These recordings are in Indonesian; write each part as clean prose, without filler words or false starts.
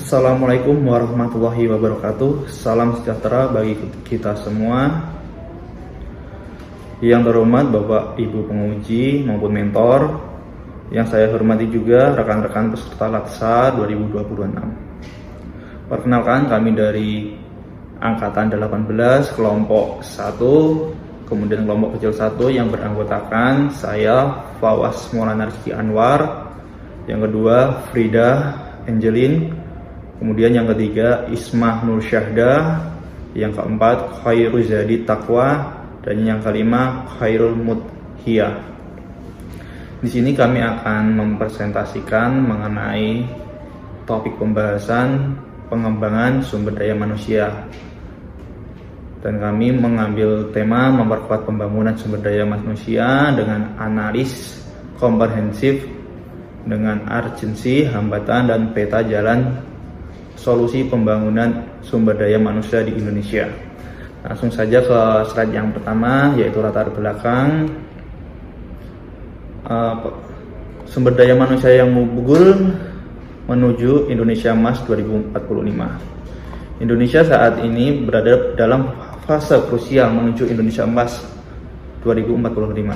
Assalamualaikum warahmatullahi wabarakatuh. Salam sejahtera bagi kita semua. Yang terhormat Bapak Ibu penguji maupun mentor, yang saya hormati juga rekan-rekan peserta LATSA 2026. Perkenalkan, kami dari Angkatan 18 kelompok 1, kemudian kelompok kecil 1 yang beranggotakan saya Fawaz Maulana Rizky Anwar, yang kedua Frida Angelin, kemudian yang ketiga Ismah Nur Syahda, yang keempat Khairul Zadi Taqwa, dan yang kelima Khairul Mudhiyah. Di sini kami akan mempresentasikan mengenai topik pembahasan pengembangan sumber daya manusia. Dan kami mengambil tema memperkuat pembangunan sumber daya manusia dengan analis komprehensif dengan urgensi, hambatan, dan peta jalan solusi pembangunan sumber daya manusia di Indonesia. Langsung saja ke slide yang pertama, yaitu latar belakang sumber daya manusia yang unggul menuju Indonesia Emas 2045. Indonesia saat ini berada dalam fase krusial menuju Indonesia Emas 2045.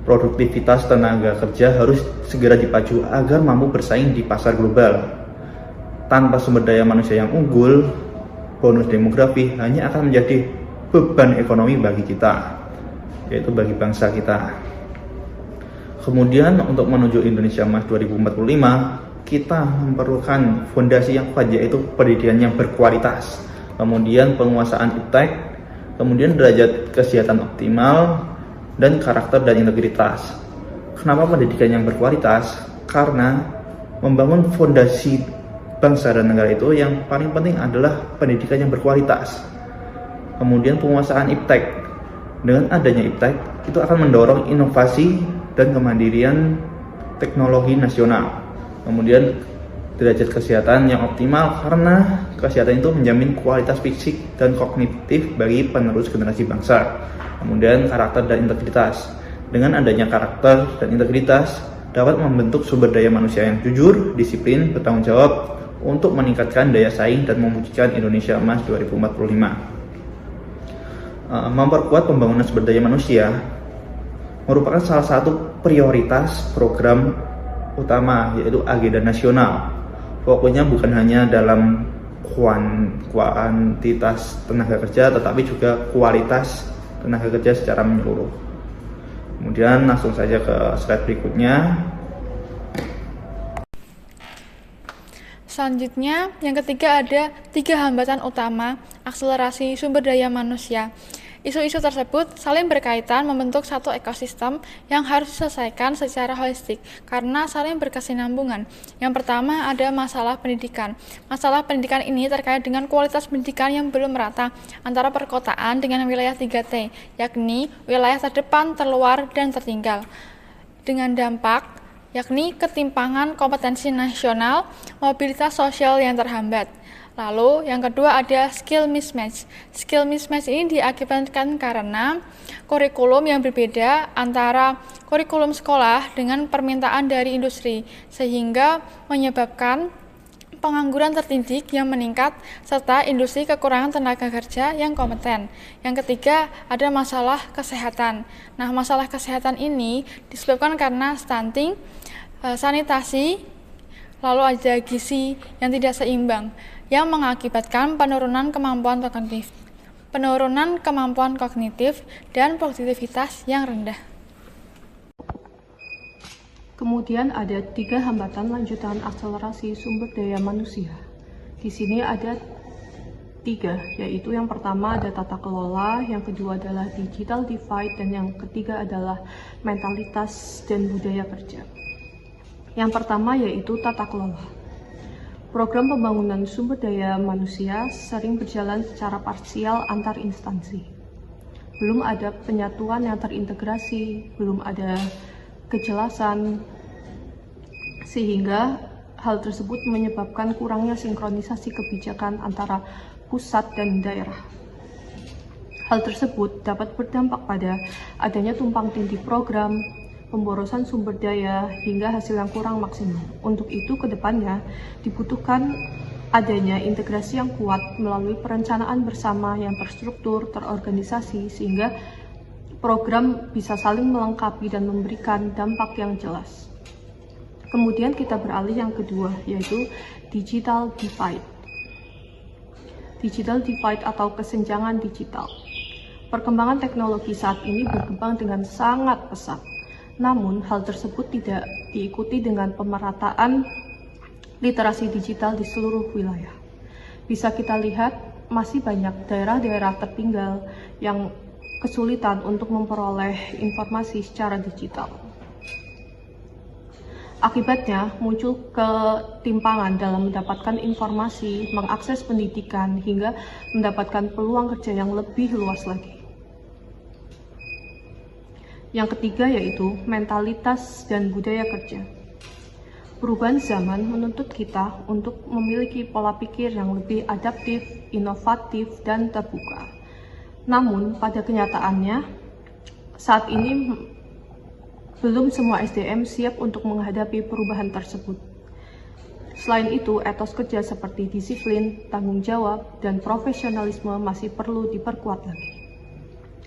Produktivitas tenaga kerja harus segera dipacu agar mampu bersaing di pasar global. Tanpa sumber daya manusia yang unggul, bonus demografi hanya akan menjadi beban ekonomi bagi kita, yaitu bagi bangsa kita. Kemudian untuk menuju Indonesia Emas 2045, kita memerlukan fondasi yang kuat, yaitu pendidikan yang berkualitas, kemudian penguasaan iptek, kemudian derajat kesehatan optimal, dan karakter dan integritas. Kenapa pendidikan yang berkualitas? Karena membangun fondasi bangsa dan negara itu yang paling penting adalah pendidikan yang berkualitas. Kemudian penguasaan iptek. Dengan adanya iptek, itu akan mendorong inovasi dan kemandirian teknologi nasional. Kemudian derajat kesehatan yang optimal, karena kesehatan itu menjamin kualitas fisik dan kognitif bagi penerus generasi bangsa. Kemudian karakter dan integritas. Dengan adanya karakter dan integritas dapat membentuk sumber daya manusia yang jujur, disiplin, bertanggung jawab untuk meningkatkan daya saing dan mewujudkan Indonesia Emas 2045. Memperkuat pembangunan sumber daya manusia merupakan salah satu prioritas program utama, yaitu agenda nasional. Fokusnya bukan hanya dalam kuantitas tenaga kerja, tetapi juga kualitas tenaga kerja secara menyeluruh. Kemudian langsung saja ke slide berikutnya. Selanjutnya, yang ketiga ada 3 hambatan utama akselerasi sumber daya manusia. Isu-isu tersebut saling berkaitan membentuk satu ekosistem yang harus diselesaikan secara holistik karena saling berkesinambungan. Yang pertama ada masalah pendidikan. Masalah pendidikan ini terkait dengan kualitas pendidikan yang belum merata antara perkotaan dengan wilayah 3T, yakni wilayah terdepan, terluar, dan tertinggal. Dengan dampak yakni ketimpangan kompetensi nasional, mobilitas sosial yang terhambat. Lalu yang kedua ada skill mismatch. Skill mismatch ini diakibatkan karena kurikulum yang berbeda antara kurikulum sekolah dengan permintaan dari industri, sehingga menyebabkan pengangguran terdidik yang meningkat, serta industri kekurangan tenaga kerja yang kompeten. Yang ketiga, ada masalah kesehatan. Nah, masalah kesehatan ini disebabkan karena stunting, sanitasi, lalu ada gizi yang tidak seimbang, yang mengakibatkan penurunan kemampuan kognitif dan produktivitas yang rendah. Kemudian ada 3 hambatan lanjutan akselerasi sumber daya manusia. Di sini ada 3, yaitu yang pertama ada tata kelola, yang kedua adalah digital divide, dan yang ketiga adalah mentalitas dan budaya kerja. Yang pertama yaitu tata kelola. Program pembangunan sumber daya manusia sering berjalan secara parsial antar instansi. Belum ada penyatuan yang terintegrasi, belum ada kejelasan, sehingga hal tersebut menyebabkan kurangnya sinkronisasi kebijakan antara pusat dan daerah. Hal tersebut dapat berdampak pada adanya tumpang tindih program, pemborosan sumber daya, hingga hasil yang kurang maksimal. Untuk itu, kedepannya dibutuhkan adanya integrasi yang kuat melalui perencanaan bersama yang terstruktur, terorganisasi, sehingga program bisa saling melengkapi dan memberikan dampak yang jelas. Kemudian kita beralih yang kedua, yaitu digital divide. Digital divide atau kesenjangan digital. Perkembangan teknologi saat ini berkembang dengan sangat pesat. Namun, hal tersebut tidak diikuti dengan pemerataan literasi digital di seluruh wilayah. Bisa kita lihat, masih banyak daerah-daerah tertinggal yang kesulitan untuk memperoleh informasi secara digital. Akibatnya, muncul ketimpangan dalam mendapatkan informasi, mengakses pendidikan, hingga mendapatkan peluang kerja yang lebih luas lagi. Yang ketiga yaitu mentalitas dan budaya kerja. Perubahan zaman menuntut kita untuk memiliki pola pikir yang lebih adaptif, inovatif, dan terbuka. Namun, pada kenyataannya, saat ini belum semua SDM siap untuk menghadapi perubahan tersebut. Selain itu, etos kerja seperti disiplin, tanggung jawab, dan profesionalisme masih perlu diperkuat lagi.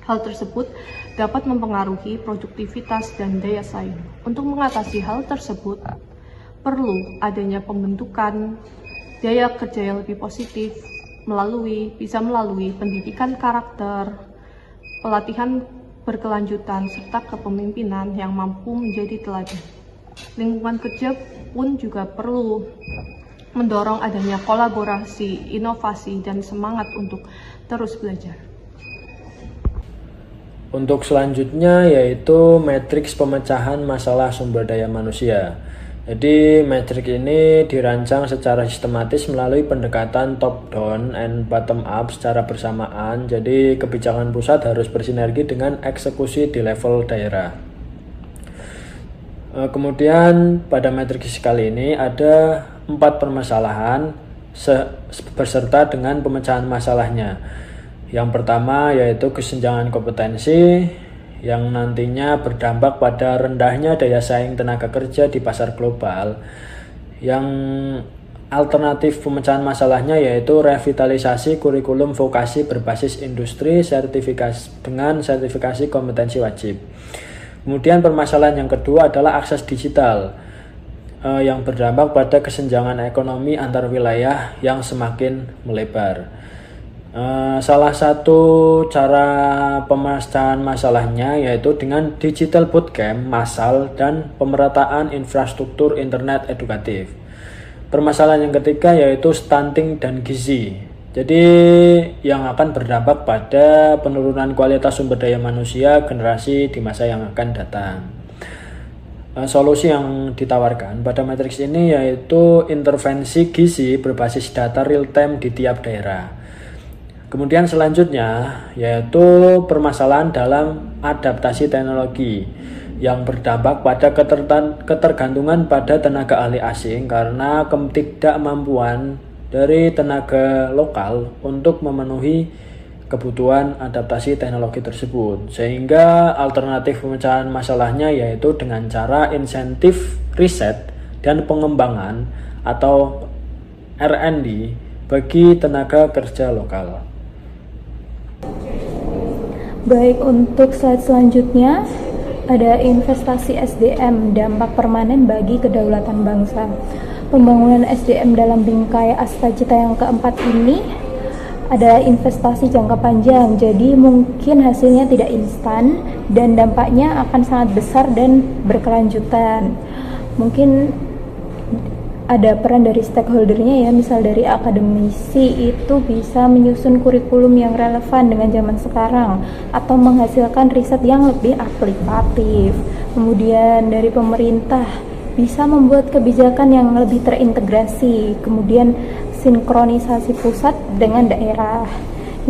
Hal tersebut dapat mempengaruhi produktivitas dan daya saing. Untuk mengatasi hal tersebut, perlu adanya pembentukan daya kerja yang lebih positif bisa melalui pendidikan karakter, pelatihan berkelanjutan, serta kepemimpinan yang mampu menjadi teladan. Lingkungan kerja pun juga perlu mendorong adanya kolaborasi, inovasi, dan semangat untuk terus belajar. Untuk selanjutnya yaitu matriks pemecahan masalah sumber daya manusia. Jadi matrik ini dirancang secara sistematis melalui pendekatan top down and bottom up secara bersamaan. Jadi kebijakan pusat harus bersinergi dengan eksekusi di level daerah. Kemudian pada matriks kali ini ada 4 permasalahan beserta dengan pemecahan masalahnya. Yang pertama yaitu kesenjangan kompetensi, yang nantinya berdampak pada rendahnya daya saing tenaga kerja di pasar global. Yang alternatif pemecahan masalahnya yaitu revitalisasi kurikulum vokasi berbasis industri dengan sertifikasi kompetensi wajib. Kemudian permasalahan yang kedua adalah akses digital, yang berdampak pada kesenjangan ekonomi antar wilayah yang semakin melebar. Salah satu cara pemecahan masalahnya yaitu dengan digital bootcamp massal dan pemerataan infrastruktur internet edukatif. Permasalahan yang ketiga yaitu stunting dan gizi. Jadi yang akan berdampak pada penurunan kualitas sumber daya manusia generasi di masa yang akan datang. Solusi yang ditawarkan pada matriks ini yaitu intervensi gizi berbasis data real time di tiap daerah. Kemudian selanjutnya yaitu permasalahan dalam adaptasi teknologi yang berdampak pada ketergantungan pada tenaga ahli asing karena ketidakmampuan dari tenaga lokal untuk memenuhi kebutuhan adaptasi teknologi tersebut. Sehingga alternatif pemecahan masalahnya yaitu dengan cara insentif riset dan pengembangan atau R&D bagi tenaga kerja lokal. Baik, untuk slide selanjutnya ada investasi SDM, dampak permanen bagi kedaulatan bangsa. Pembangunan SDM dalam bingkai Astagita yang keempat ini ada investasi jangka panjang, jadi mungkin hasilnya tidak instan dan dampaknya akan sangat besar dan berkelanjutan. Mungkin ada peran dari stakeholdernya ya, misal dari akademisi itu bisa menyusun kurikulum yang relevan dengan zaman sekarang atau menghasilkan riset yang lebih aplikatif. Kemudian dari pemerintah bisa membuat kebijakan yang lebih terintegrasi, kemudian sinkronisasi pusat dengan daerah.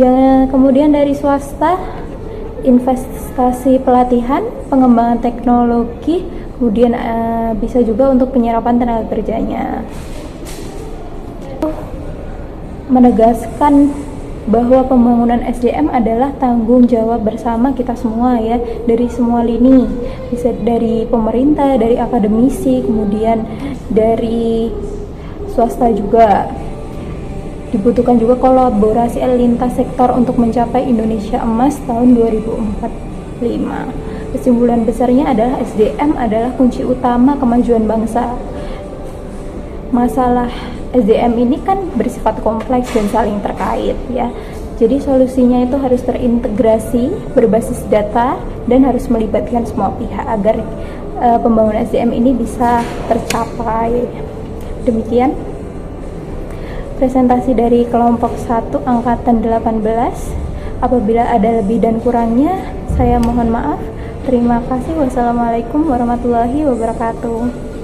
Yang kemudian dari swasta, investasi pelatihan, pengembangan teknologi, kemudian bisa juga untuk penyerapan tenaga kerjanya. Menegaskan bahwa pembangunan SDM adalah tanggung jawab bersama kita semua ya, dari semua lini, bisa dari pemerintah, dari akademisi, kemudian dari swasta juga. Dibutuhkan juga kolaborasi lintas sektor untuk mencapai Indonesia Emas tahun 2045. Kesimpulan besarnya adalah SDM adalah kunci utama kemajuan bangsa. Masalah SDM ini kan bersifat kompleks dan saling terkait ya. Jadi solusinya itu harus terintegrasi, berbasis data, dan harus melibatkan semua pihak agar pembangunan SDM ini bisa tercapai. Demikian presentasi dari kelompok 1 angkatan 18. Apabila ada lebih dan kurangnya, saya mohon maaf. Terima kasih. Wassalamualaikum warahmatullahi wabarakatuh.